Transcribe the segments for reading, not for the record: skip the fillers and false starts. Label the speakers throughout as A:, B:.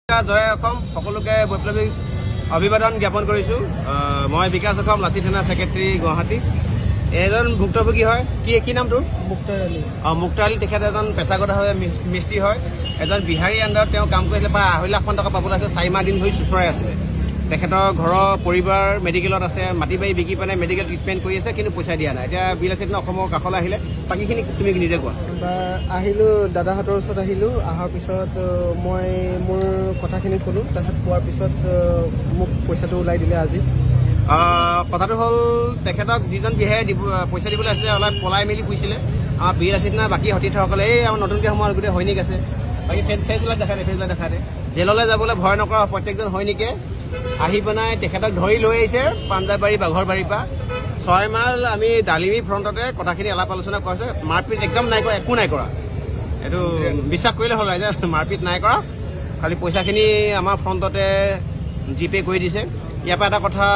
A: জয় অসম সকলোকে বৈপ্লৱিক অভিবাদন জ্ঞাপন কৰিছো। মই বিকাশ অসম লাচি থানা সেক্ৰেটাৰী গুৱাহাটী। এজন ভুক্তভোগী হয় কি নাম তোৰ? মুক্তাৰ আলী। মুক্তাৰ আলী তেখেত এজন পেছাগতভাৱে মিস্ত্ৰী হয়। এজন বিহাৰী আণ্ডাৰত তেওঁ কাম কৰিছিলে, প্ৰায় 2.5 লাখ টকা পাবলৈ আছে। 4 মাহ দিন ধৰি চুচৰাই আছিলে। তেখেতৰ ঘৰৰ পৰিবাৰ মেডিকেলত আছে, মাটি বাৰী বিকি পেলাই মেডিকেল ট্ৰিটমেণ্ট কৰি আছে, কিন্তু পইচা দিয়া নাই। এতিয়া বিল আছে অসমৰ কাষলৈ আহিলে, বাকীখিনি তুমি নিজে কোৱা।
B: আহিলোঁ, দাদাহঁতৰ ওচৰত আহিলোঁ। অহাৰ পিছত মই মোৰ কথাখিনি ক'লোঁ। তাৰপিছত কোৱাৰ পিছত মোক পইচাটো ওলাই দিলে আজি।
A: কথাটো হ'ল, তেখেতক যিজন বিহাৰে পইচা দিবলৈ আছিলে অলপ পলাই মেলি ফুৰিছিলে। আমাৰ বিল আছে না বাকী সতীৰ্থসকলে এই আমাৰ নতুনকৈ সোমোৱা গোটেই সৈনিক আছে, বাকী ফেচবিলাক দেখা দে জেললৈ যাবলৈ ভয় নকৰা প্ৰত্যেকজন সৈনিকে আহি পেলাই তেখেতক ধৰি লৈ আহিছে পাঞ্জাবাৰী বাঘৰবাৰীৰ পৰা। 6 মাইল আমি ডালিমী ফ্ৰণ্টতে কথাখিনি আলাপ আলোচনা কৰিছে। মাৰপিট একদম নাই কৰা, একো নাই কৰা। এইটো বিশ্বাস কৰিলে হ'ল যে মাৰপিট নাই কৰা, খালি পইচাখিনি আমাৰ ফ্ৰণ্টতে জিপে' কৰি দিছে। ইয়াৰ পৰা এটা কথা,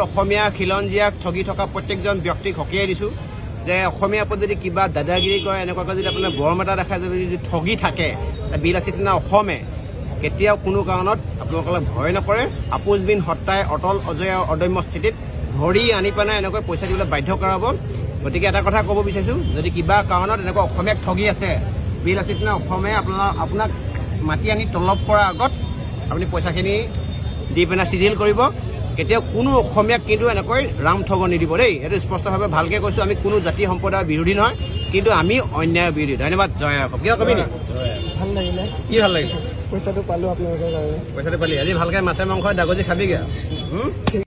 A: অসমীয়া খিলঞ্জীয়াক ঠগি থকা প্ৰত্যেকজন ব্যক্তিক সকীয়াই দিছোঁ যে অসমীয়াৰ ওপৰত যদি কিবা দাদাগিৰি কৰে, এনেকুৱাকৈ যদি আপোনাৰ বৰম এটা দেখায়, যদি ঠগি থাকে, বিল আছে তেনে অসমে কেতিয়াও কোনো কাৰণত আপোনালোকলৈ ভয় নকৰে। আপোচবিন হত্যাই অটল অজয় অদম্য স্থিতিত ধৰি আনি পেলাই এনেকৈ পইচা দিবলৈ বাধ্য কৰাব। গতিকে এটা কথা ক'ব বিচাৰিছোঁ, যদি কিবা কাৰণত এনেকুৱা অসমীয়াক ঠগি আছে, বিল আছে তেনে অসমে আপোনাক মাতি আনি তলব কৰাৰ আগত আপুনি পইচাখিনি দি পেলাই চিজিল কৰিব। কেতিয়াও কোনো অসমীয়াক কিন্তু এনেকৈ ৰাম ঠগন নিদিব দেই। এইটো স্পষ্টভাৱে ভালকৈ কৈছোঁ। আমি কোনো জাতি সম্প্ৰদায়ৰ বিৰোধী নহয়, কিন্তু আমি অন্যায়ৰ বিৰোধী। ধন্যবাদ। জয় অসম। কিয় কবি নি?
B: ভাল লাগিলে।
A: কি ভাল লাগিলে?
B: পইচাটো পালোঁ আপোনালোকৰ কাৰণে।
A: পইচাটো পালি আজি ভালকৈ মাছে মাংস দাগজি খাবিগৈ।